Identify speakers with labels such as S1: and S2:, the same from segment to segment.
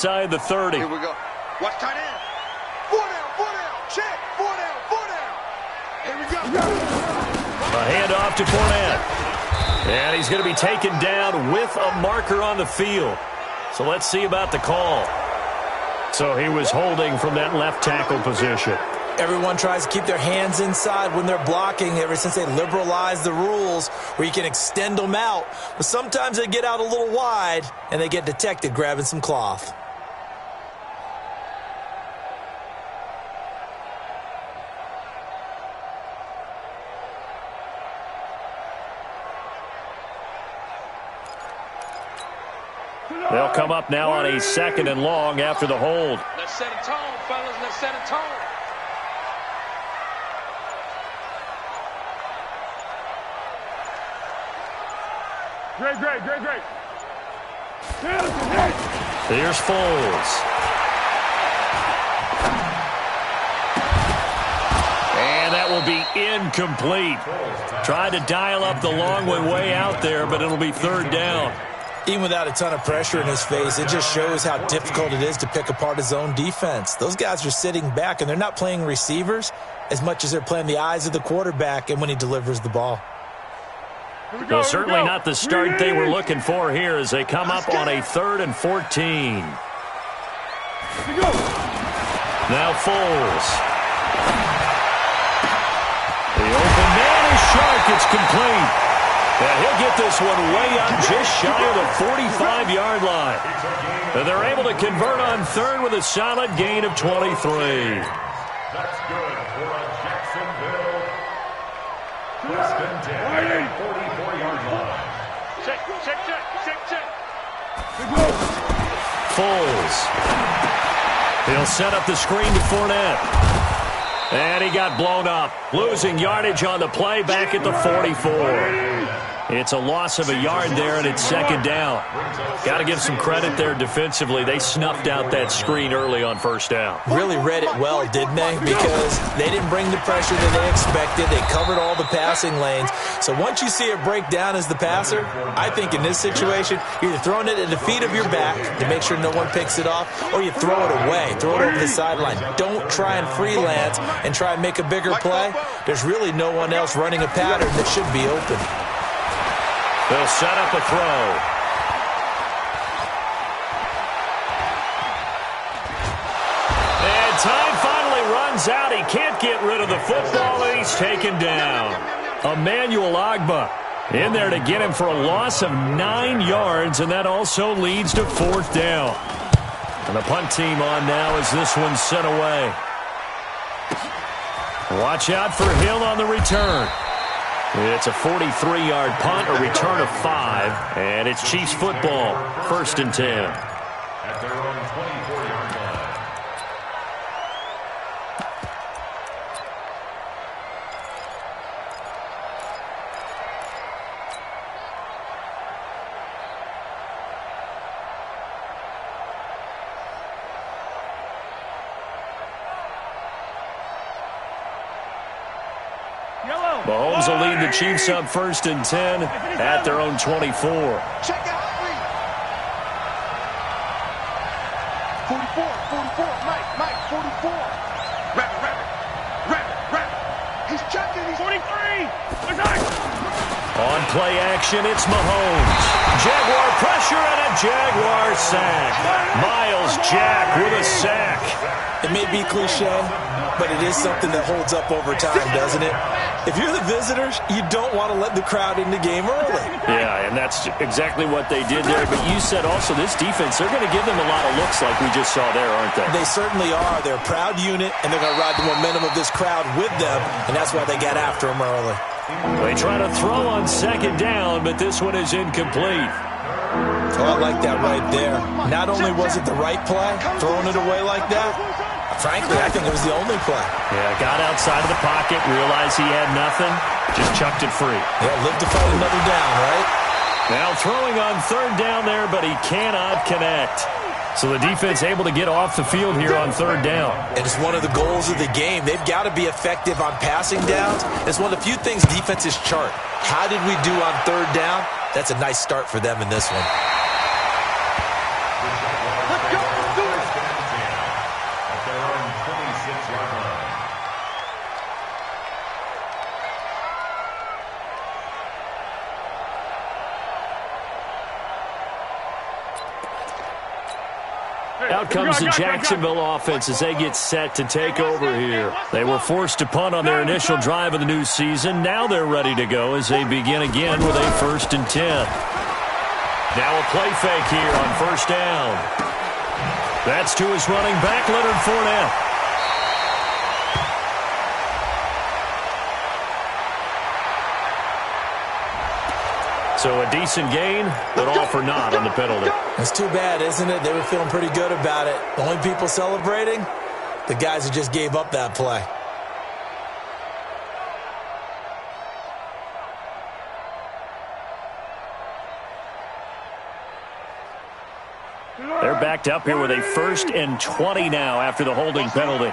S1: inside the 30.
S2: Here we go. Watch tight end. 4 down, check. 4 down. Here we go.
S1: A handoff to Fournette. And he's going to be taken down with a marker on the field. So let's see about the call. So he was holding from that left tackle position.
S3: Everyone tries to keep their hands inside when they're blocking ever since they liberalized the rules where you can extend them out. But sometimes they get out a little wide and they get detected grabbing some cloth.
S1: They'll come up now on a 2nd and long after the hold.
S4: Let's set a tone, fellas. Let's set a tone.
S5: Great.
S1: Here's Foles. And that will be incomplete. Tried to dial up the long one way out there, but it'll be 3rd down.
S3: Even without a ton of pressure in his face, it just shows how difficult it is to pick apart his own defense. Those guys are sitting back, and they're not playing receivers as much as they're playing the eyes of the quarterback and when he delivers the ball.
S1: Well, certainly not the start they were looking for here as they come up on a 3rd and 14. Now Foles. The open man is Shark. It's complete. And he'll get this one way up just shy of the 45-yard line. And they're able to convert on 3rd with a solid gain of 23.
S5: That's good for a Jacksonville. First and 10, 44-yard line.
S4: Check.
S1: Foles. He'll set up the screen to Fournette. And he got blown up. Losing yardage on the play back at the 44. It's a loss of a yard there, and it's 2nd down. Got to give some credit there defensively. They snuffed out that screen early on 1st down.
S3: Really read it well, didn't they? Because they didn't bring the pressure that they expected. They covered all the passing lanes. So once you see it break down as the passer, I think in this situation, you're either throwing it at the feet of your back to make sure no one picks it off, or you throw it away, throw it over the sideline. Don't try and freelance and try and make a bigger play. There's really no one else running a pattern that should be open.
S1: They'll set up a throw. And time finally runs out. He can't get rid of the football, and he's taken down. Emmanuel Ogbah in there to get him for a loss of 9 yards, and that also leads to 4th down. And the punt team on now as this one's sent away. Watch out for Hill on the return. It's a 43-yard punt, a return of 5, and it's Chiefs football, 1st and 10.
S5: At their own 24-yard line.
S1: Mahomes will lead the Chiefs up 1st and 10 at their own 24.
S2: Check out 44. Mike, 44. Rabbit. He's checking. He's
S4: 43.
S1: On play action, it's Mahomes. Jaguar pressure and a Jaguar sack. Miles Jack with a sack.
S3: It may be cliche, but it is something that holds up over time, doesn't it? If you're the visitors, you don't want to let the crowd in the game early.
S1: Yeah, and that's exactly what they did there. But you said also this defense, they're going to give them a lot of looks like we just saw there, aren't they?
S3: They certainly are. They're a proud unit, and they're going to ride the momentum of this crowd with them, and that's why they get after them early.
S1: They try to throw on 2nd down, but this one is incomplete.
S3: Oh, I like that right there. Not only was it the right play, throwing it away like that, frankly, I think it was the only play.
S1: Yeah, got outside of the pocket, realized he had nothing, just chucked it free.
S3: Yeah, live to fight another down, right?
S1: Now throwing on 3rd down there, but he cannot connect. So the defense able to get off the field here on 3rd down.
S3: And it's one of the goals of the game. They've got to be effective on passing downs. It's one of the few things defenses chart. How did we do on 3rd down? That's a nice start for them in this one.
S2: Let's go.
S1: Out comes the Jacksonville offense as they get set to take over here. They were forced to punt on their initial drive of the new season. Now they're ready to go as they begin again with a 1st and 10. Now a play fake here on 1st down. That's to his running back, Leonard Fournette. So a decent gain, but all for naught on the penalty.
S3: That's too bad, isn't it? They were feeling pretty good about it. The only people celebrating, the guys who just gave up that play.
S1: They're backed up here with a 1st and 20 now after the holding penalty.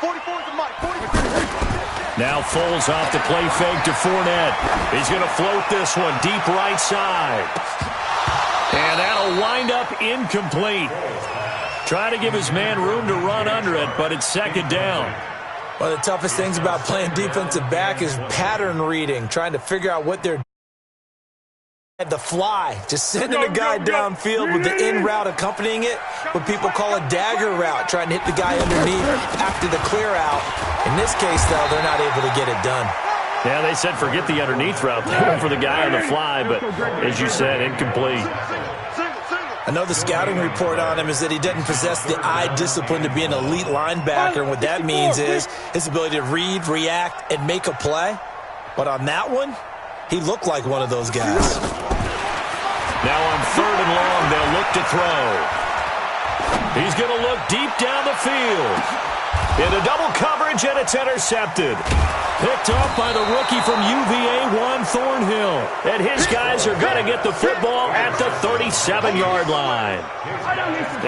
S2: 44 is the mic. 44.
S1: Now Foles off the play fake to Fournette. He's going to float this one deep right side. And that'll wind up incomplete. Trying to give his man room to run under it, but it's 2nd down.
S3: One of the toughest things about playing defensive back is pattern reading, trying to figure out what they're the fly, just sending a guy downfield with the in route accompanying it, what people call a dagger route, trying to hit the guy underneath after the clear out. In this case, though, they're not able to get it done.
S1: Yeah, they said forget the underneath route. They went for the guy on the fly, but as you said, incomplete.
S3: I know the scouting report on him is that he doesn't possess the eye discipline to be an elite linebacker, and what that means is his ability to read, react, and make a play. But on that one, he looked like one of those guys.
S1: Now on 3rd and long, they'll look to throw. He's going to look deep down the field. Into double coverage, and it's intercepted. Picked off by the rookie from UVA, Juan Thornhill. And his guys are going to get the football at the 37-yard line.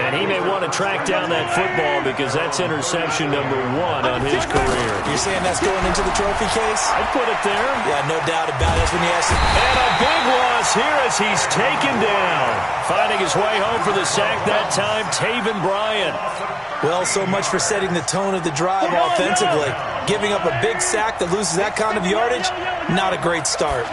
S1: And he may want to track down that football because that's interception number 1 on his career.
S3: You're saying that's going into the trophy case?
S1: I'd put it there.
S3: Yeah, no doubt about it. That's when you ask him.
S1: And a big loss here as he's taken down. Finding his way home for the sack that time, Taven Bryan.
S3: Well, so much for setting the tone of the drive offensively. Giving up a big sack that loses that kind of yardage, not a great start.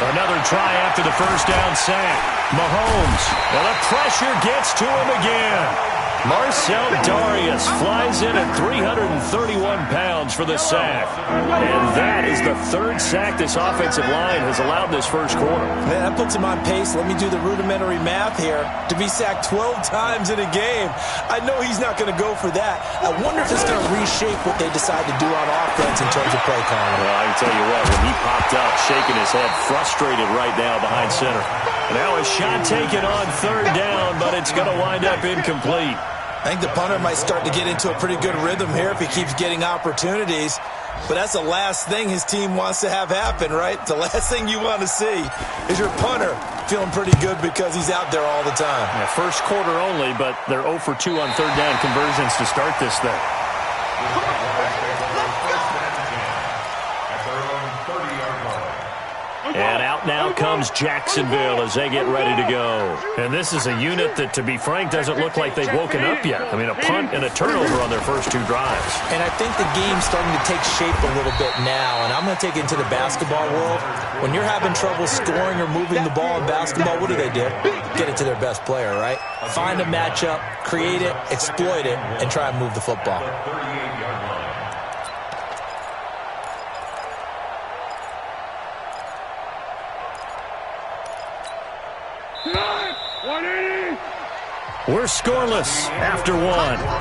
S1: Another try after the 1st down sack. Mahomes, well, the pressure gets to him again. Marcel Darius flies in at 331 pounds for the sack. And that is the 3rd sack this offensive line has allowed this 1st quarter.
S3: Man, that puts him on pace. Let me do the rudimentary math here. To be sacked 12 times in a game, I know he's not going to go for that. I wonder if it's going to reshape what they decide to do on offense in terms of play calling.
S1: Well, I can tell you what, when he popped up, shaking his head, frustrated right now behind center. Now a shot taken on 3rd down, but it's going to wind up incomplete.
S3: I think the punter might start to get into a pretty good rhythm here if he keeps getting opportunities. But that's the last thing his team wants to have happen, right? The last thing you want to see is your punter feeling pretty good because he's out there all the time.
S1: Yeah, 1st quarter only, but they're 0 for 2 on 3rd down conversions to start this thing. And out now comes Jacksonville as they get ready to go. And this is a unit that, to be frank, doesn't look like they've woken up yet. I mean, a punt and a turnover on their first 2 drives.
S3: And I think the game's starting to take shape a little bit now. And I'm going to take it into the basketball world. When you're having trouble scoring or moving the ball in basketball, what do? Get it to their best player, right? Find a matchup, create it, exploit it, and try and move the football.
S1: We're scoreless after 1.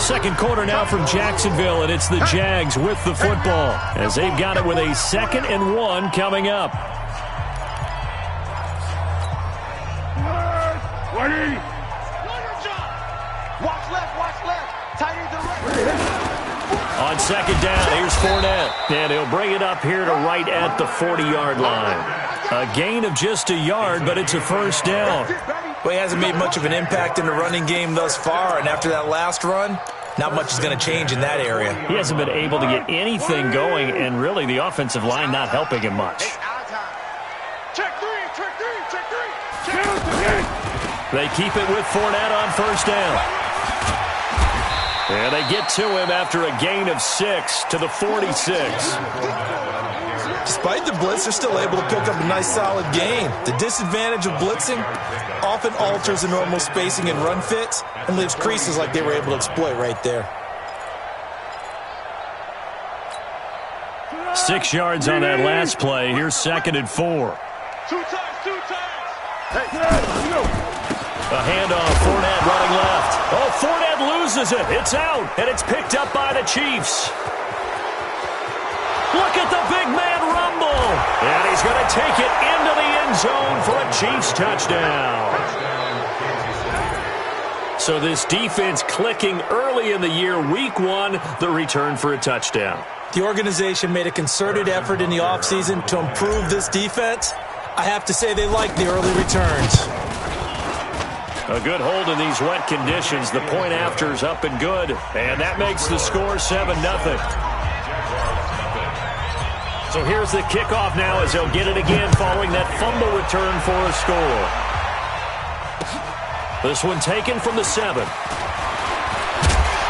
S1: 2nd quarter now from Jacksonville, and it's the Jags with the football as they've got it with a 2nd and 1 coming up.
S2: Watch left. Tight end to the right.
S1: On 2nd down, here's Fournette, and he'll bring it up here to right at the 40-yard line. A gain of just a yard, but it's a 1st down.
S3: Well, he hasn't made much of an impact in the running game thus far, and after that last run, not much is going to change in that area.
S1: He hasn't been able to get anything going, and really the offensive line not helping him much.
S2: Check three.
S1: They keep it with Fournette on 1st down. And they get to him after a gain of 6 to the 46.
S3: Despite the blitz, they're still able to pick up a nice solid gain. The disadvantage of blitzing often alters the normal spacing and run fits and leaves creases like they were able to exploit right there.
S1: 6 yards on that last play. Here's 2nd and 4.
S4: Two times.
S1: A handoff, Fournette running left. Oh, Fournette loses it. It's out, and it's picked up by the Chiefs. Look at the big man rumble. And he's going to take it into the end zone for a Chiefs touchdown. So this defense clicking early in the year, week 1, the return for a touchdown.
S3: The organization made a concerted effort in the offseason to improve this defense. I have to say they like the early returns.
S1: A good hold in these wet conditions. The point after's up and good. And that makes the score 7-0. So here's the kickoff now as they'll get it again following that fumble return for a score. This one taken from the 7.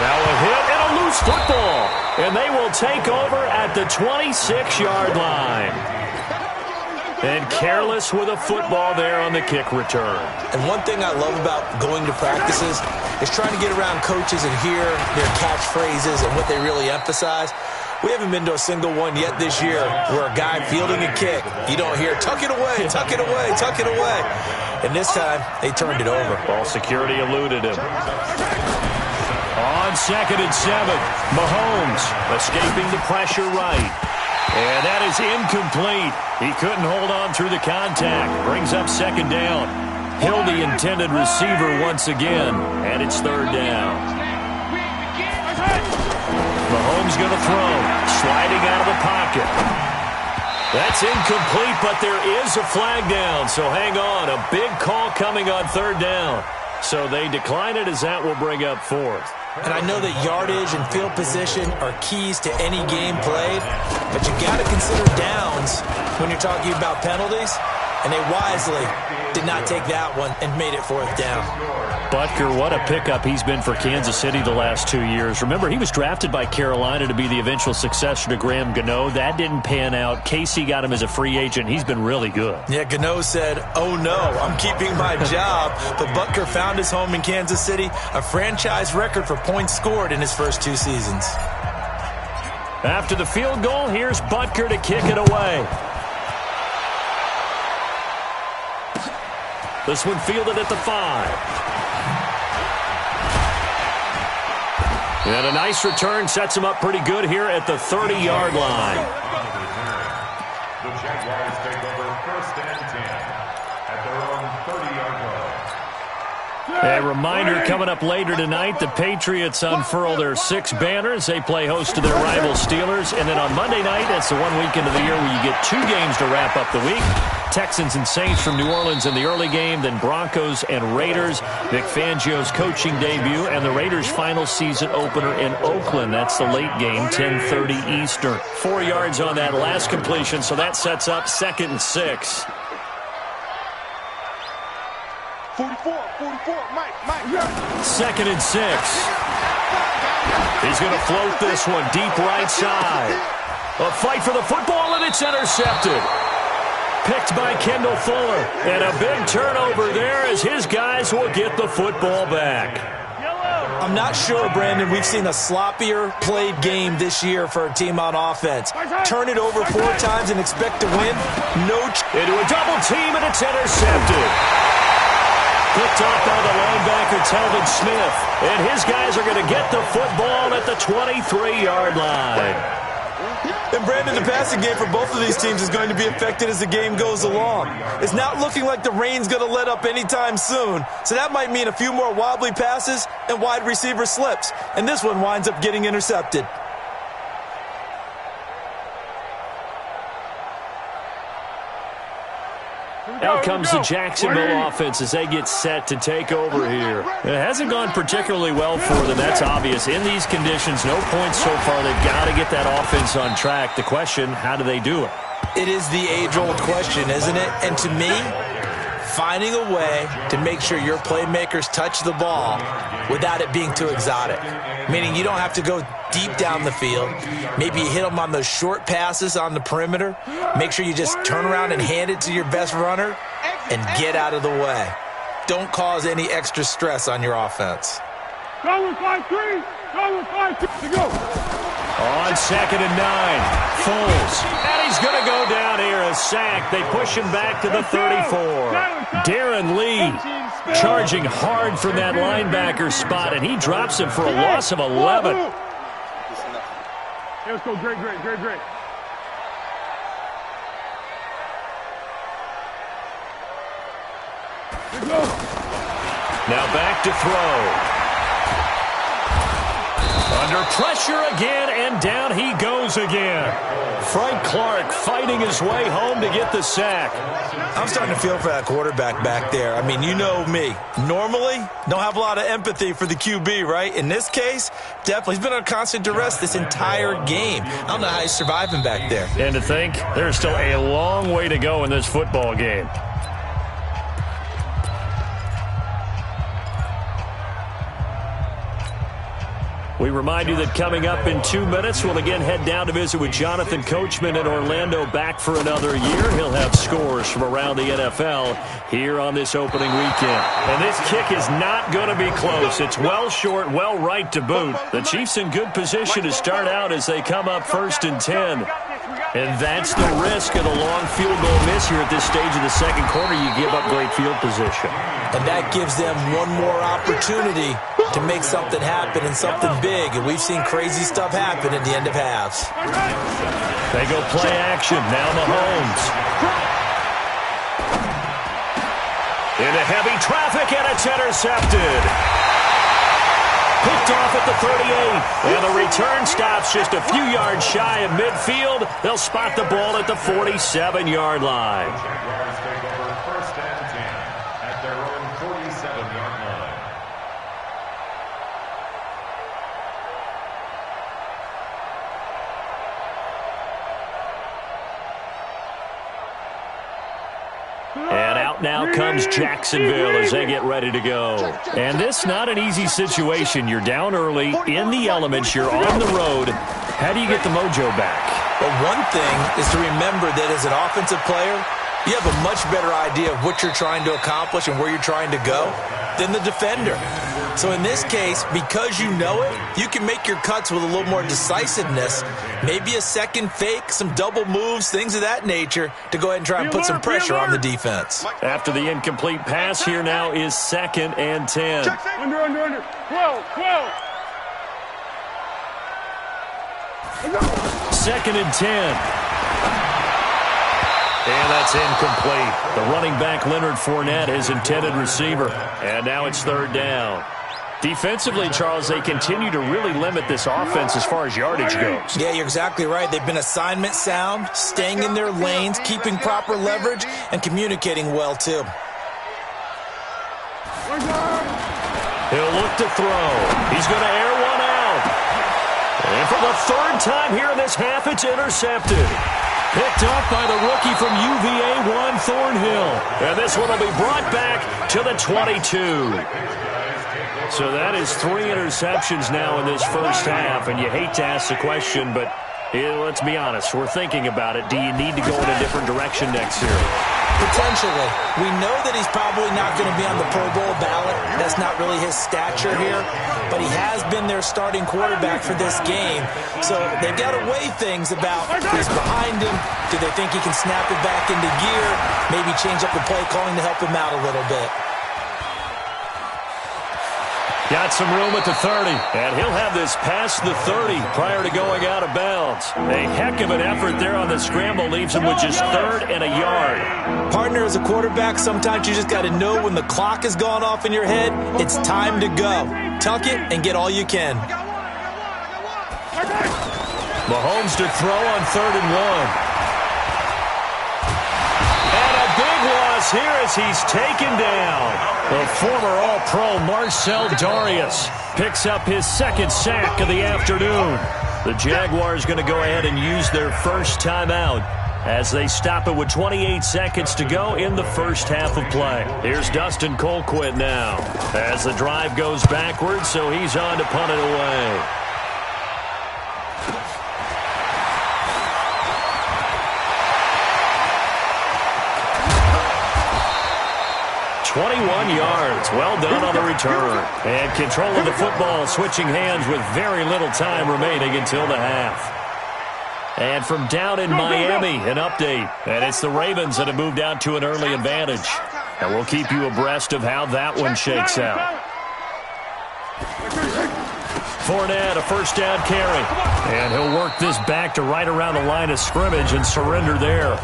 S1: Now a hit and a loose football. And they will take over at the 26-yard line. And careless with a football there on the kick return.
S3: And one thing I love about going to practices is trying to get around coaches and hear their catchphrases and what they really emphasize. We haven't been to a single one yet this year where a guy fielding a kick, you don't hear, tuck it away, tuck it away, tuck it away. And this time, they turned it over.
S1: Ball security eluded him. On 2nd and 7, Mahomes escaping the pressure right. And that is incomplete. He couldn't hold on through the contact. Brings up 2nd down. Hill the intended receiver once again. And it's 3rd down. Mahomes going to throw. Sliding out of the pocket. That's incomplete, but there is a flag down. So hang on. A big call coming on 3rd down. So they decline it as that will bring up 4th.
S3: And I know that yardage and field position are keys to any game played, but you got to consider downs when you're talking about penalties, and they wisely did not take that one and made it 4th down.
S1: Butker, what a pickup he's been for Kansas City the last 2 years. Remember, he was drafted by Carolina to be the eventual successor to Graham Gano. That didn't pan out. Casey got him as a free agent. He's been really good.
S3: Yeah, Gano said, oh no, I'm keeping my job. But Butker found his home in Kansas City, a franchise record for points scored in his first 2 seasons.
S1: After the field goal, here's Butker to kick it away. This one fielded at the 5. And a nice return sets him up pretty good here at the 30-yard line.
S5: The Jaguars take over 1st and 10 at their own 30-yard line.
S1: A reminder coming up later tonight, the Patriots unfurl their 6 banners. They play host to their rival Steelers. And then on Monday night, that's the one weekend of the year where you get 2 games to wrap up the week. Texans and Saints from New Orleans in the early game, then Broncos and Raiders. Vic Fangio's coaching debut, and the Raiders' final season opener in Oakland. That's the late game, 10:30 Eastern. 4 yards on that last completion, so that sets up 2nd and 6.
S2: 44, Mike.
S1: 2nd and 6. He's going to float this one deep right side. A fight for the football, and it's intercepted. Picked by Kendall Fuller. And a big turnover there as his guys will get the football back.
S3: I'm not sure, Brandon, we've seen a sloppier played game this year for a team on offense. Turn it over 4 times and expect to win?
S1: Into a double team, and it's intercepted. Picked off by the linebacker, Telvin Smith. And his guys are going to get the football at the 23-yard line.
S3: And Brandon, the passing game for both of these teams is going to be affected as the game goes along. It's not looking like the rain's going to let up anytime soon, so that might mean a few more wobbly passes and wide receiver slips. And this one winds up getting intercepted.
S1: Out comes the Jacksonville offense as they get set to take over here. It hasn't gone particularly well for them. That's obvious. In these conditions, no points so far. They've got to get that offense on track. The question, how do they do it?
S3: It is the age-old question, isn't it? And to me, finding a way to make sure your playmakers touch the ball without it being too exotic. Meaning you don't have to go deep down the field. Maybe you hit them on those short passes on the perimeter. Make sure you just turn around and hand it to your best runner and get out of the way. Don't cause any extra stress on your offense.
S6: Go with 5-3. Go with 5-2. To go.
S1: On 2nd and 9, Foles. And he's going to go down here, a sack. They push him back to the 34. Darren Lee charging hard from that linebacker spot, and he drops him for a loss of 11.
S6: Let's go. Great. Let's go.
S1: Now back to throw. Under pressure again, and down he goes again. Frank Clark fighting his way home to get the sack.
S3: I'm starting to feel for that quarterback back there. I mean, you know me. Normally, don't have a lot of empathy for the QB, right? In this case, definitely. He's been under constant duress this entire game. I don't know how he's surviving back there.
S1: And to think, there's still a long way to go in this football game. We remind you that coming up in 2 minutes, we'll again head down to visit with Jonathan Coachman in Orlando, back for another year. He'll have scores from around the NFL here on this opening weekend. And this kick is not going to be close. It's well short, well right to boot. The Chiefs in good position to start out as they come up 1st and 10. And that's the risk of the long field goal miss here at this stage of the second quarter. You give up great field position.
S3: And that gives them one more opportunity to make something happen and something big. And we've seen crazy stuff happen at the end of halves.
S1: They go play action. Now Mahomes. Into heavy traffic, and it's intercepted. Picked off at the 38. And the return stops just a few yards shy of midfield. They'll spot the ball at the 47-yard line.
S5: Jaguars take over 1st and 10 at their own 47-yard line.
S1: And out now comes Jacksonville as they get ready to go. And this not an easy situation. You're down early, in the elements, you're on the road. How do you get the mojo back?
S3: But one thing is to remember that as an offensive player, you have a much better idea of what you're trying to accomplish and where you're trying to go than the defender. So in this case, because you know it, you can make your cuts with a little more decisiveness, maybe a second fake, some double moves, things of that nature, to go ahead and try and put some pressure on the defense.
S1: After the incomplete pass, here now is 2nd and 10.
S6: Under. 12.
S1: 2nd and 10. And that's incomplete. The running back, Leonard Fournette, his intended receiver. And now it's 3rd down. Defensively, Charles, they continue to really limit this offense as far as yardage goes.
S3: Yeah, you're exactly right. They've been assignment sound, staying in their lanes, keeping proper leverage, and communicating well, too.
S1: He'll look to throw. He's going to air one out. And for the 3rd time here in this half, it's intercepted. Picked off by the rookie from UVA, Juan Thornhill. And this one will be brought back to the 22. So that is 3 interceptions now in this first half. And you hate to ask the question, but let's be honest. We're thinking about it. Do you need to go in a different direction next year?
S3: Potentially. We know that he's probably not going to be on the Pro Bowl ballot. That's not really his stature here. But he has been their starting quarterback for this game. So they've got to weigh things about who's behind him. Do they think he can snap it back into gear? Maybe change up the play calling to help him out a little bit.
S1: Got some room at the 30, and he'll have this past the 30 prior to going out of bounds. A heck of an effort there on the scramble leaves him with just 3rd and a yard.
S3: Partner, as a quarterback, sometimes you just got to know when the clock has gone off in your head, it's time to go. Tuck it and get all you can.
S1: Mahomes to throw on 3rd and 1. Here as he's taken down. The former All-Pro Marcel Darius picks up his 2nd sack of the afternoon. The Jaguars going to go ahead and use their first timeout as they stop it with 28 seconds to go in the first half of play. Here's Dustin Colquitt now as the drive goes backwards, so he's on to punt it away. .21 yards. Well done on the return. And control of the football, switching hands with very little time remaining until the half. And from down in Miami, an update. And it's the Ravens that have moved out to an early advantage. And we'll keep you abreast of how that one shakes out. Fournette, a first down carry. And he'll work this back to right around the line of scrimmage and surrender there.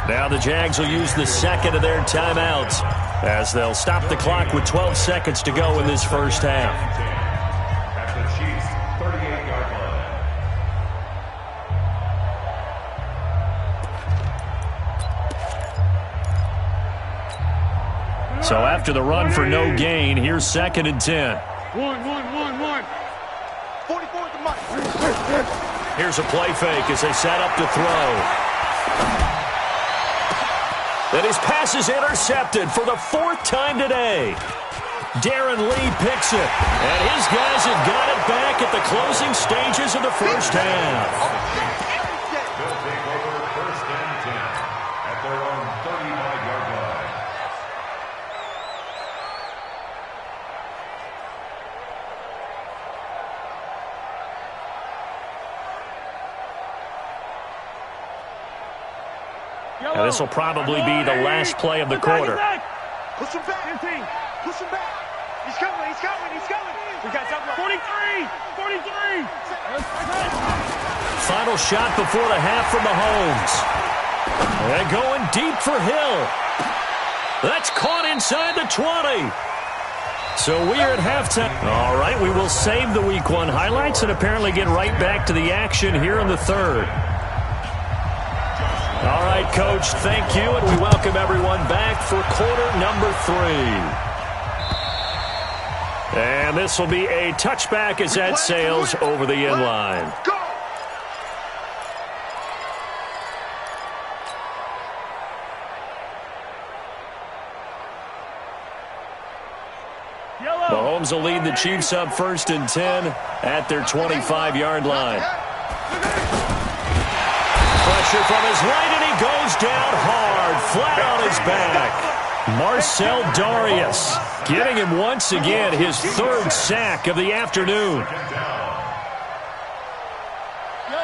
S1: Now the Jags will use the second of their timeouts as they'll stop the clock with 12 seconds to go in this first half.
S5: At the Chiefs' 38-yard line.
S1: So after the run for no gain, here's 2nd and 10.
S6: 1.
S2: 44 at the mark.
S1: Here's a play fake as they set up to throw. And his pass is intercepted for the 4th time today. Darren Lee picks it. And his guys have got it back at the closing stages of the first half.
S5: They'll take over 1st and 10 at their own 35-yard line.
S1: And this will probably be the last play of the quarter.
S2: Push him back. Push him back. He's coming. We got something.
S6: 43.
S1: Final shot before the half from Mahomes. And going deep for Hill. That's caught inside the 20. So we're at halftime. All right, we will save the Week 1 highlights and apparently get right back to the action here in the third. All right, Coach, thank you, and we welcome everyone back for quarter number 3. And this will be a touchback as that sails over the end line.
S2: Go!
S1: Mahomes will lead the Chiefs up 1st and 10 at their 25-yard line. Pressure from his right, and he goes down hard, flat on his back. Marcel Darius getting him once again his 3rd sack of the afternoon.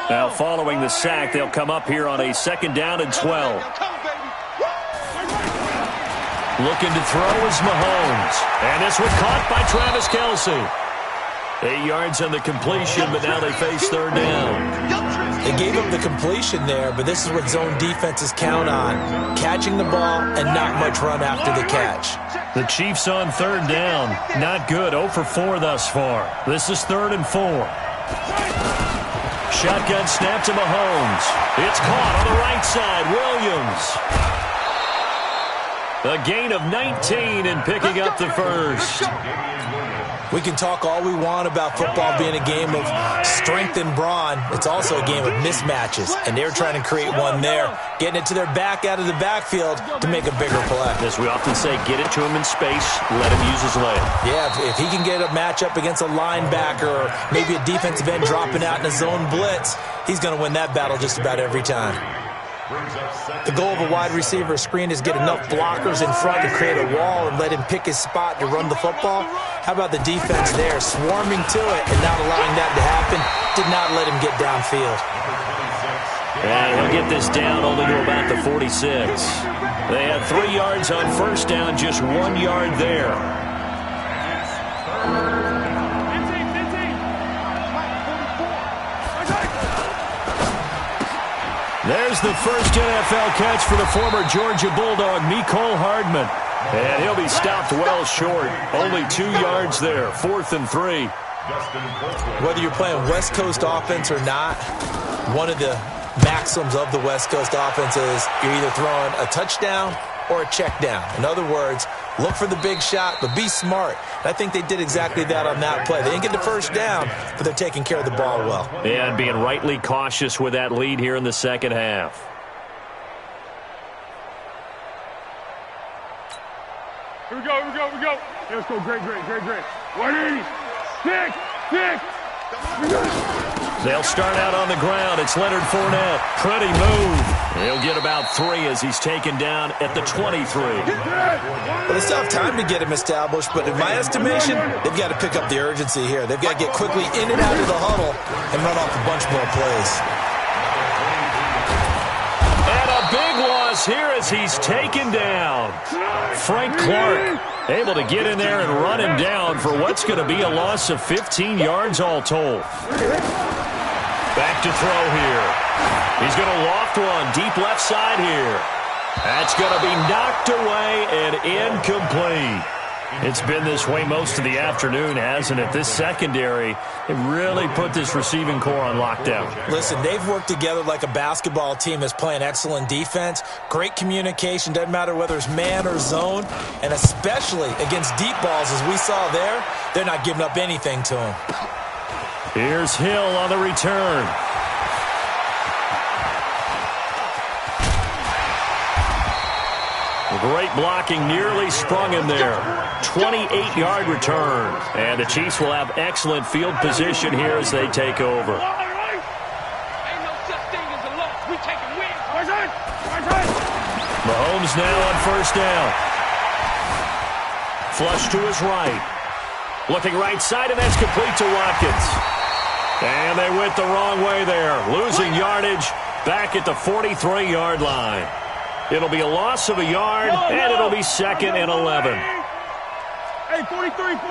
S1: Now following the sack, they'll come up here on a 2nd down and 12. Looking to throw is Mahomes. And this one caught by Travis Kelce. 8 yards on the completion, but now they face 3rd down.
S3: They gave up the completion there, but this is what zone defenses count on. Catching the ball and not much run after the catch.
S1: The Chiefs on 3rd down. Not good. 0 for 4 thus far. This is 3rd and 4. Shotgun snap to Mahomes. It's caught on the right side. Williams. A gain of 19 and picking up the first.
S3: We can talk all we want about football being a game of strength and brawn. It's also a game of mismatches, and they're trying to create one there, getting it to their back out of the backfield to make a bigger play.
S1: As we often say, get it to him in space, let him use his leg.
S3: Yeah, if he can get a matchup against a linebacker or maybe a defensive end dropping out in a zone blitz, he's going to win that battle just about every time. The goal of a wide receiver screen is get enough blockers in front to create a wall and let him pick his spot to run the football. How about the defense there, swarming to it and not allowing that to happen? Did not let him get downfield.
S1: And he'll get this down only to about the 46. They had 3 yards on 1st down, just 1 yard there. There's the first NFL catch for the former Georgia Bulldog, Mecole Hardman. And he'll be stopped well short. Only 2 yards there, 4th and 3.
S3: Whether you're playing West Coast offense or not, one of the maxims of the West Coast offense is you're either throwing a touchdown or a check down. In other words, look for the big shot, but be smart. And I think they did exactly that on that play. They didn't get the first down, but they're taking care of the ball well.
S1: And being rightly cautious with that lead here in the second half.
S6: let's go. Great. 180. 6.
S1: They'll start out on the ground. It's Leonard Fournette. Pretty move. He'll get about 3 as he's taken down at the 23.
S3: Well, they still have time to get him established, but in my estimation, they've got to pick up the urgency here. They've got to get quickly in and out of the huddle and run off a bunch more plays.
S1: And a big loss here as he's taken down. Frank Clark able to get in there and run him down for what's going to be a loss of 15 yards all told. Back to throw here. He's going to loft one deep left side here. That's going to be knocked away and incomplete. It's been this way most of the afternoon, hasn't it? This secondary, it really put this receiving core on lockdown.
S3: Listen, they've worked together like a basketball team that's playing excellent defense. Great communication, doesn't matter whether it's man or zone. And especially against deep balls, as we saw there, they're not giving up anything to him.
S1: Here's Hill on the return. Great blocking, nearly sprung him there. 28-yard return. And the Chiefs will have excellent field position here as they take over.
S4: Ain't no such thing as a loss. We taking wins.
S1: Mahomes now on first down. Flush to his right. Looking right side, and that's complete to Watkins. And they went the wrong way there. Losing yardage back at the 43-yard line. It'll be a loss of a yard, and it'll be 2nd and 11.
S6: Hey, 43, 15.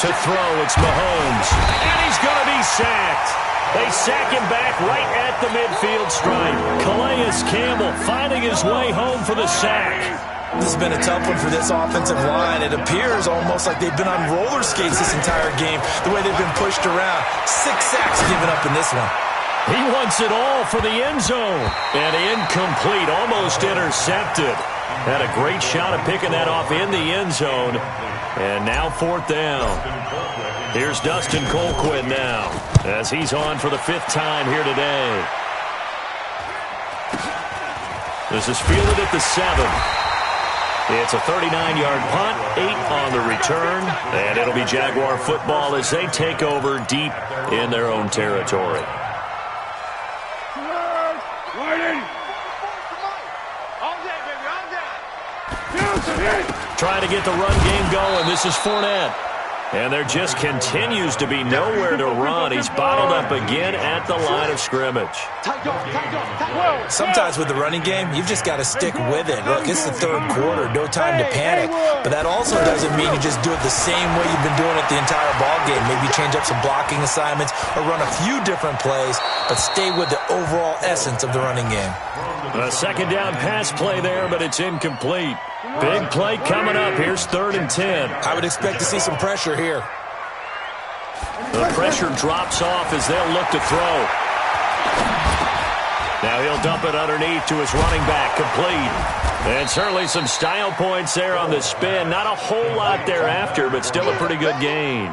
S1: To throw, it's Mahomes. And he's going to be sacked. They sack him back right at the midfield stripe. Calais Campbell finding his way home for the sack.
S3: This has been a tough one for this offensive line. It appears almost like they've been on roller skates this entire game, the way they've been pushed around. 6 sacks given up in this one.
S1: He wants it all for the end zone. And incomplete, almost intercepted. Had a great shot at picking that off in the end zone. And now 4th down. Here's Dustin Colquitt now as he's on for the 5th time here today. This is fielded at the 7. It's a 39-yard punt, 8 on the return, and it'll be Jaguar football as they take over deep in their own territory. Trying to get the run game going. This is Fournette. And there just continues to be nowhere to run. He's bottled up again at the line of scrimmage.
S3: Sometimes with the running game, you've just got to stick with it. Look, it's the 3rd quarter, no time to panic. But that also doesn't mean you just do it the same way you've been doing it the entire ball game. Maybe change up some blocking assignments or run a few different plays, but stay with the overall essence of the running game.
S1: A 2nd down pass play there, but it's incomplete. Big play coming up. Here's 3rd and 10.
S3: I would expect to see some pressure here.
S1: The pressure drops off as they'll look to throw. Now he'll dump it underneath to his running back, complete. And certainly some style points there on the spin. Not a whole lot thereafter, but still a pretty good gain.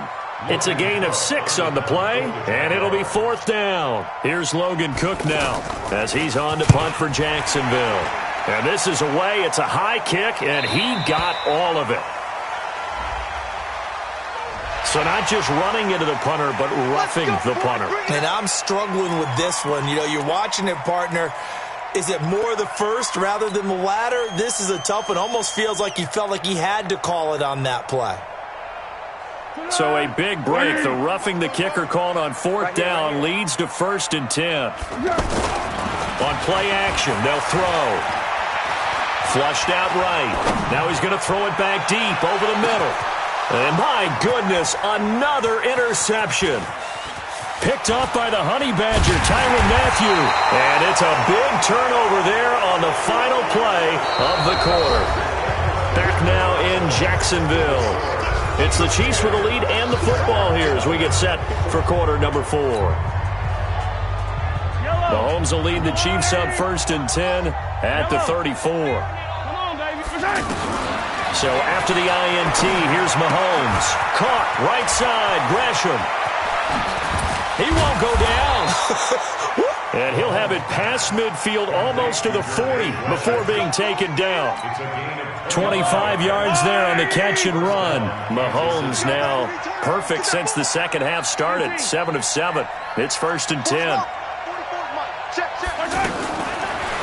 S1: It's a gain of 6 on the play, and it'll be 4th down. Here's Logan Cook now as he's on to punt for Jacksonville. And this is away. It's a high kick, and he got all of it. So not just running into the punter, but roughing the punter.
S3: And I'm struggling with this one. You know, you're watching it, partner. Is it more the first rather than the latter? This is a tough one. Almost feels like he felt like he had to call it on that play.
S1: So a big break. The roughing the kicker called on 4th down leads to 1st and 10. On play action, they'll throw. Flushed out right. Now he's going to throw it back deep over the middle. And my goodness, another interception. Picked up by the Honey Badger, Tyrann Mathieu. And it's a big turnover there on the final play of the quarter. Back now in Jacksonville. It's the Chiefs with the lead and the football here as we get set for quarter number 4. Mahomes will lead the Chiefs up 1st and 10 at the 34. So after the INT, here's Mahomes. Caught right side, Gresham. He won't go down. And he'll have it past midfield almost to the 40 before being taken down. 25 yards there on the catch and run. Mahomes now perfect since the second half started. 7 of 7. It's 1st and 10.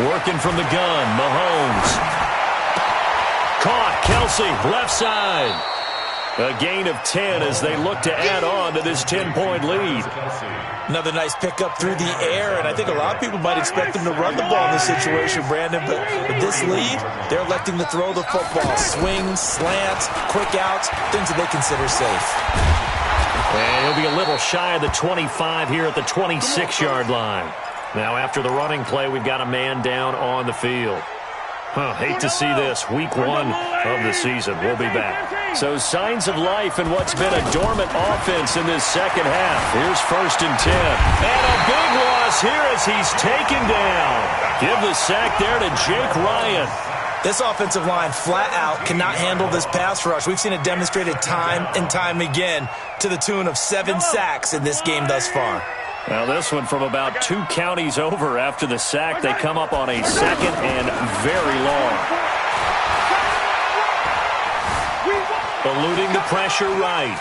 S1: Working from the gun, Mahomes. Caught, Kelsey, left side. A gain of 10 as they look to add on to this 10-point lead.
S3: Another nice pickup through the air, and I think a lot of people might expect them to run the ball in this situation, Brandon, but with this lead, they're electing to throw the football. Swings, slants, quick outs, things that they consider safe.
S1: And he'll be a little shy of the 25 here at the 26-yard line. Now after the running play, we've got a man down on the field. Hate to see this. Week 1 of the season. We'll be back. So signs of life in what's been a dormant offense in this second half. Here's 1st and 10. And a big loss here as he's taken down. Give the sack there to Jake Ryan.
S3: This offensive line flat out cannot handle this pass rush. We've seen it demonstrated time and time again to the tune of 7 sacks in this game thus far.
S1: Now this one from about 2 counties over after the sack. They come up on a 2nd and very long. Eluding the pressure right.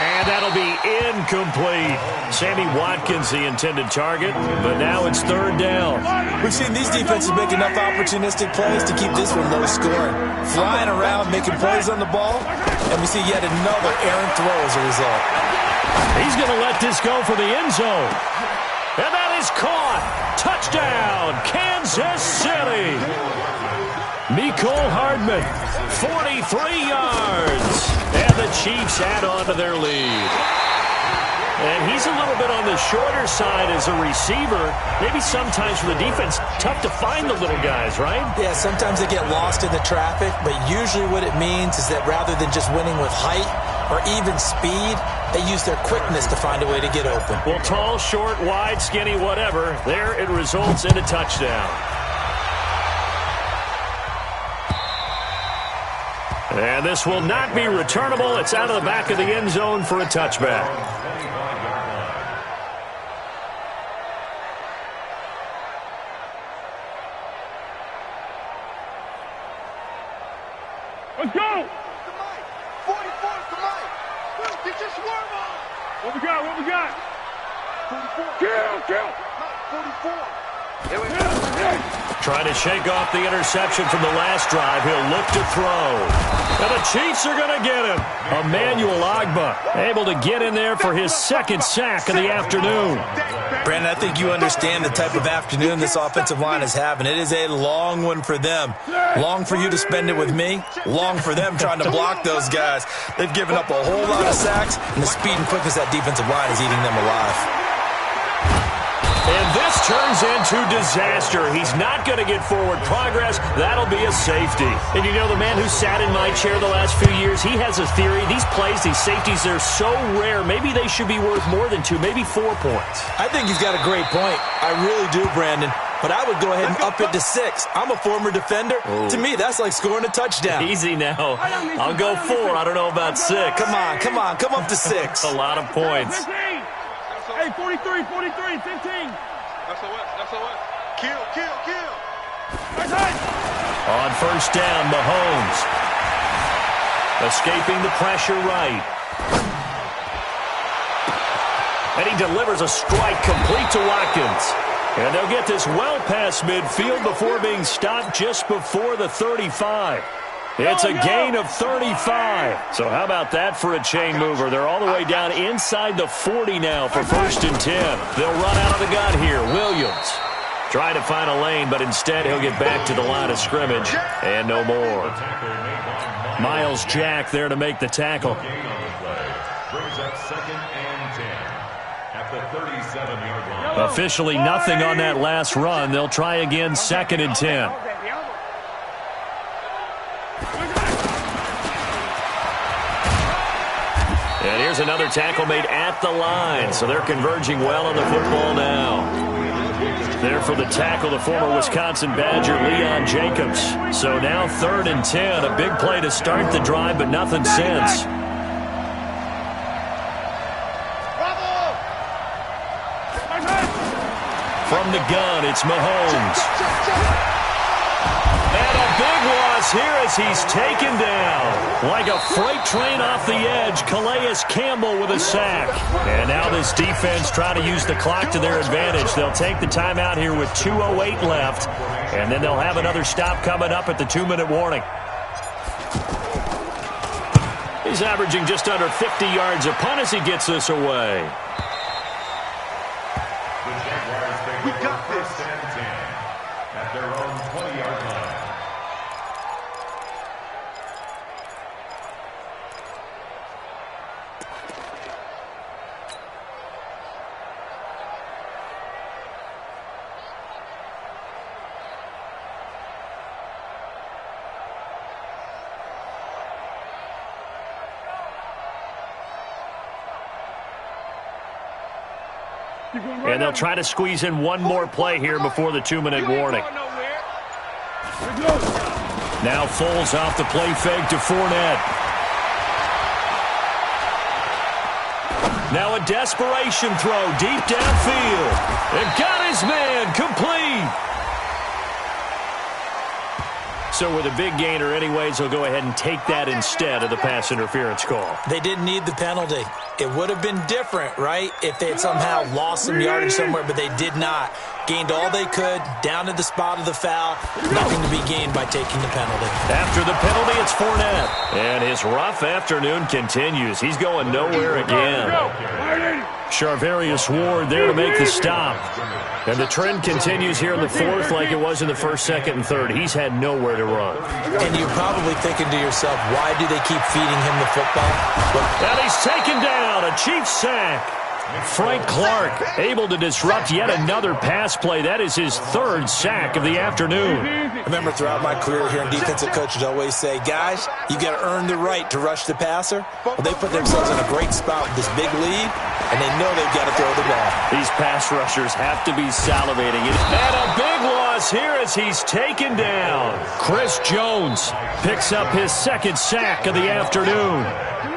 S1: And that'll be incomplete. Sammy Watkins, the intended target, but now it's 3rd down.
S3: We've seen these defenses make enough opportunistic plays to keep this one low scoring. Flying around, making plays on the ball, and we see yet another errant throw as a result.
S1: He's going to let this go for the end zone. And that is caught. Touchdown, Kansas City. Mecole Hardman, 43 yards. And the Chiefs add on to their lead. And he's a little bit on the shorter side as a receiver. Maybe sometimes for the defense, tough to find the little guys, right?
S3: Yeah, sometimes they get lost in the traffic, but usually what it means is that rather than just winning with height or even speed, they use their quickness to find a way to get open.
S1: Well, tall, short, wide, skinny, whatever, there it results in a touchdown. And this will not be returnable. It's out of the back of the end zone for a touchback.
S6: Let's go!
S2: 44 to Mike. Get your swerve on.
S6: What we got? What we got?
S2: 44.
S6: Kill!
S2: Mike, 44. Here we go.
S1: Trying to shake off the interception from the last drive. He'll look to throw. And the Chiefs are going to get him. Emmanuel Ogbah able to get in there for his 2nd sack of the afternoon.
S3: Brandon, I think you understand the type of afternoon this offensive line is having. It is a long one for them. Long for you to spend it with me. Long for them trying to block those guys. They've given up a whole lot of sacks, and the speed and quickness of that defensive line is eating them alive.
S1: And this turns into disaster. He's not going to get forward progress. That'll be a safety. And you know, the man who sat in my chair the last few years, he has a theory. These plays, these safeties, they're so rare. Maybe they should be worth more than 2, maybe 4 points.
S3: I think he's got a great point. I really do, Brandon. But I would go ahead and up it to 6. I'm a former defender. Ooh. To me, that's like scoring a touchdown.
S1: Easy now. I'll go 4. I don't know about 6.
S3: Come on. Come up to 6.
S1: A lot of points.
S6: 15. Hey, 43, 15.
S2: That's SOS. Kill.
S1: On 1st down, Mahomes. Escaping the pressure right. And he delivers a strike complete to Watkins. And they'll get this well past midfield before being stopped just before the 35. It's a gain of 35. So how about that for a chain mover? They're all the way down inside the 40 now for 1st and 10. They'll run out of the gun here. Williams trying to find a lane, but instead he'll get back to the line of scrimmage and no more. Miles Jack there to make the tackle.
S5: Brings up 2nd and 10 at the 37-yard line.
S1: Officially nothing on that last run. They'll try again 2nd and 10. And here's another tackle made at the line. So they're converging well on the football now. There for the tackle, the former Wisconsin Badger, Leon Jacobs. So now 3rd and 10. A big play to start the drive, but nothing since. From the gun, it's Mahomes. And a big loss here as he's taken down. Like a freight train off the edge, Calais Campbell with a sack. And now this defense trying to use the clock to their advantage. They'll take the timeout here with 2:08 left. And then they'll have another stop coming up at the 2-minute warning. He's averaging just under 50 yards a punt as he gets this away.
S2: We got this.
S5: First and 10 at their own 20-yard line.
S1: And they'll try to squeeze in one more play here before the 2-minute warning. Now Foles off the play fake to Fournette. Now a desperation throw deep downfield. And got his man complete. So with a big gainer anyways, they'll go ahead and take that instead of the pass interference call.
S3: They didn't need the penalty. It would have been different, right, if they had somehow lost some yardage somewhere, but they did not. Gained all they could, down to the spot of the foul. Nothing to be gained by taking the penalty.
S1: After the penalty, it's Fournette. And his rough afternoon continues. He's going nowhere again. Charvarius Ward there to make the stop. And the trend continues here in the fourth like it was in the first, second, and third. He's had nowhere to run.
S3: And you're probably thinking to yourself, why do they keep feeding him the football?
S1: And he's taken down. A Chiefs sack. Frank Clark able to disrupt yet another pass play. That is his third sack of the afternoon.
S3: I remember throughout my career hearing defensive coaches always say, guys, you got to earn the right to rush the passer. Well, they put themselves in a great spot with this big lead, and they know they've got to throw the ball.
S1: These pass rushers have to be salivating. And a big loss here as he's taken down. Chris Jones picks up his second sack of the afternoon.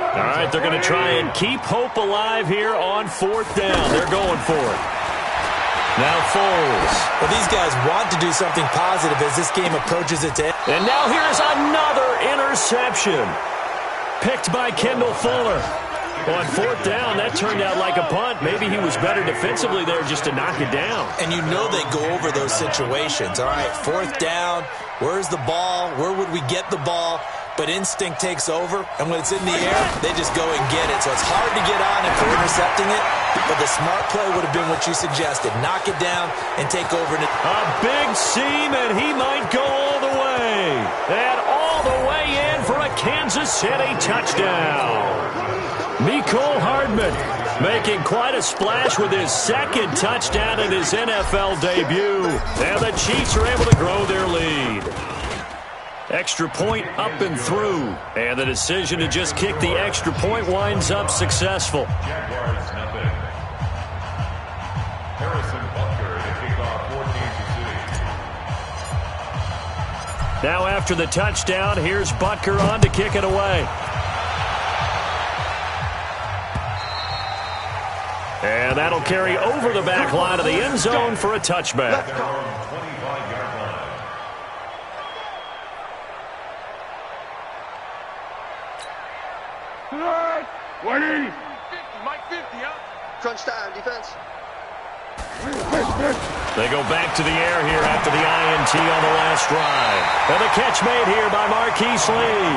S1: All right, they're going to try and keep hope alive here on fourth down. They're going for it. Now Foles.
S3: Well, these guys want to do something positive as this game approaches its end.
S1: And now here's another interception. Picked by Kendall Fuller. On fourth down, that turned out like a punt. Maybe he was better defensively there just to knock it down.
S3: And you know they go over those situations. All right, fourth down, where's the ball? Where would we get the ball? But instinct takes over, and when it's in the air, they just go and get it. So it's hard to get on if they're intercepting it, but the smart play would have been what you suggested. Knock it down and take over.
S1: A big seam, and he might go all the way. And all the way in for a Kansas City touchdown. Mecole Hardman making quite a splash with his second touchdown in his NFL debut. And the Chiefs are able to grow their lead. Extra point up and through. And the decision to just kick the extra point winds up successful.
S5: Jaguars nothing. Harrison Butker to kick off for Kansas City.
S1: Now after the touchdown, here's Butker on to kick it away. And that'll carry over the back line of the end zone for a touchback.
S5: Their own 25-yard line.
S6: Tonight, 180.
S4: 50, Mike 50, huh?
S2: Crunch time, defense.
S1: They go back to the air here after the INT on the last drive. And the catch made here by Marquise Lee.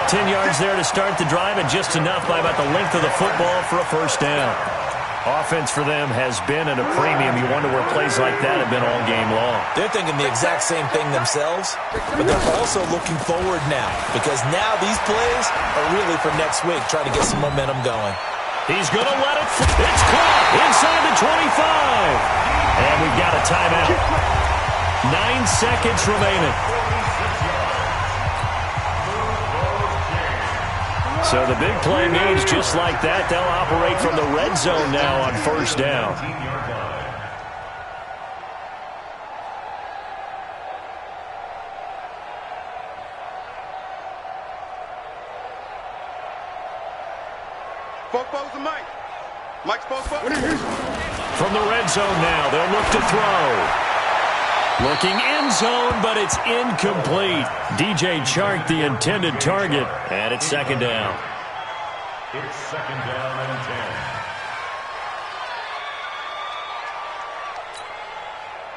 S1: 10 yards there to start the drive and just enough by about the length of the football for a first down. Offense for them has been at a premium. You wonder where plays like that have been all game long.
S3: They're thinking the exact same thing themselves, but they're also looking forward now because now these plays are really for next week, trying to get some momentum going.
S1: He's going to let it fly. It's caught inside the 25. And we've got a timeout. 9 seconds remaining. So the big play means just like that, they'll operate from the red zone now on first down.
S2: Both bows and Mike. Mike's both bows.
S1: From the red zone now, they'll look to throw. Looking end zone, but it's incomplete. DJ Chark, the intended target, and it's second down.
S5: It's second down and 10.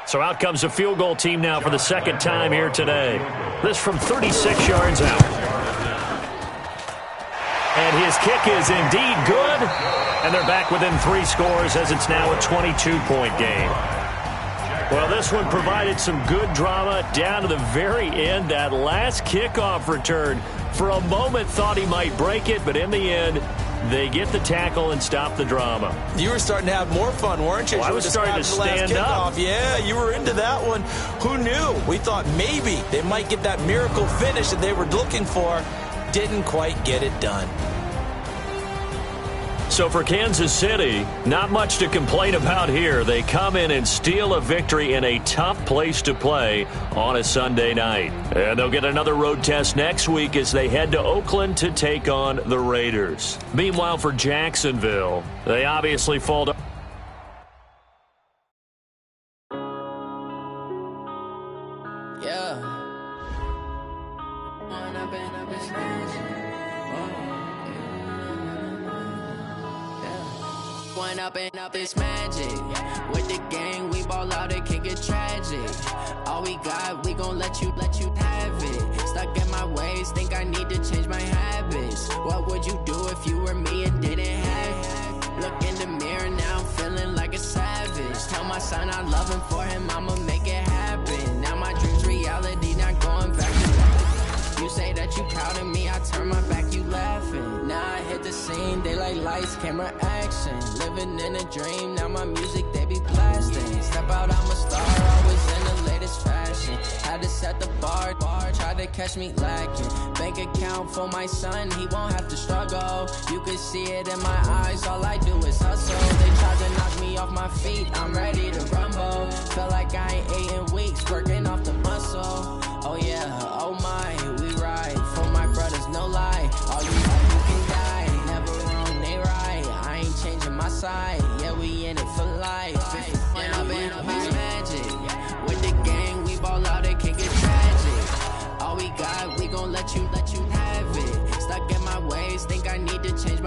S1: So out comes a field goal team now for the second time here today. This from 36 yards out. And his kick is indeed good. And they're back within 3 scores as it's now a 22-point game. Well, this one provided some good drama down to the very end. That last kickoff return, for a moment thought he might break it, but in the end, they get the tackle and stop the drama.
S3: You were starting to have more fun, weren't you?
S1: Well, I was starting to stand up.
S3: Yeah, you were into that one. Who knew? We thought maybe they might get that miracle finish that they were looking for. Didn't quite get it done.
S1: So for Kansas City, not much to complain about here. They come in and steal a victory in a tough place to play on a Sunday night. And they'll get another road test next week as they head to Oakland to take on the Raiders. Meanwhile, for Jacksonville, they obviously fall to...
S7: Up this magic with the gang, we ball out, it can get tragic. All we got, we gon' let you have it. Stuck in my ways, think I need to change my habits. What would you do if you were me and didn't have it? Look in the mirror now, I'm feeling like a savage. Tell my son I love him, for him I'ma make it happen. Now my dream's reality, not going back to life. You say that you proud of me, I turn my back, you laughing. Now I hit the scene, they like lights, camera, action. Living in a dream, now my music, they be blasting. Step out, I'm a star, always in the latest fashion. Had to set the bar, try to catch me lacking. Bank account for my son, he won't have to struggle. You can see it in my eyes, all I do is hustle. They tried to knock me off my feet, I'm ready to rumble. Feel like I ain't ate in weeks, working off the muscle. Oh yeah, oh my, we ride for my brothers, no lie. All you can die, never wrong, they right. I ain't changing my side, yeah, we in it for life. When I've been up is magic. With the gang, we ball out, it can get tragic. All we got, we gon' let you have it. Stuck in my ways, think I need to change